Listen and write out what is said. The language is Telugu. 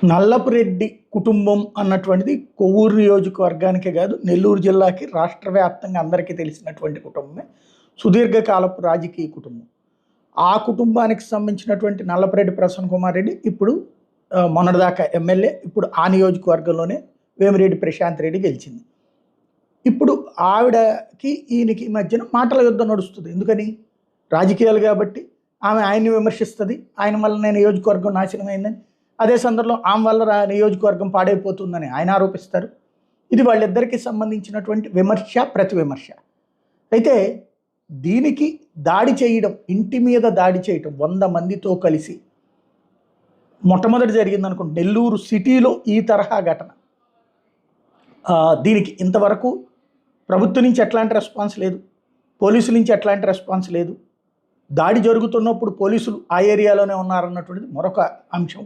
నల్లపురెడ్డి కుటుంబం అన్నటువంటిది కొవ్వూరు నియోజకవర్గానికే కాదు, నెల్లూరు జిల్లాకి రాష్ట్ర వ్యాప్తంగా అందరికీ తెలిసినటువంటి కుటుంబమే. సుదీర్ఘకాలపు రాజకీయ కుటుంబం. ఆ కుటుంబానికి సంబంధించినటువంటి నల్లపురెడ్డి ప్రసన్న కుమార్ రెడ్డి ఇప్పుడు మొన్నటిదాకా ఎమ్మెల్యే, ఇప్పుడు ఆ నియోజకవర్గంలోనే వేమిరెడ్డి ప్రశాంత్ రెడ్డి గెలిచింది. ఇప్పుడు ఆవిడకి ఈయనకి మధ్యన మాటల యుద్ధం నడుస్తుంది. ఎందుకని? రాజకీయాలు కాబట్టి. ఆమె ఆయన్ని విమర్శిస్తుంది, ఆయన వల్ల నేను నియోజకవర్గం నాశనం అయిందని. అదే సందర్భంలో ఆమె వల్ల నియోజకవర్గం పాడైపోతుందని ఆయన ఆరోపిస్తారు. ఇది వాళ్ళిద్దరికీ సంబంధించినటువంటి విమర్శ, ప్రతి విమర్శ. అయితే దీనికి దాడి చేయడం, ఇంటి మీద దాడి చేయటం 100 మందితో కలిసి మొట్టమొదటి జరిగింది అనుకోండి నెల్లూరు సిటీలో ఈ తరహా ఘటన. దీనికి ఇంతవరకు ప్రభుత్వం నుంచి ఎట్లాంటి రెస్పాన్స్ లేదు, పోలీసుల నుంచి ఎట్లాంటి రెస్పాన్స్ లేదు. దాడి జరుగుతున్నప్పుడు పోలీసులు ఆ ఏరియాలోనే ఉన్నారన్నటువంటిది మరొక అంశం.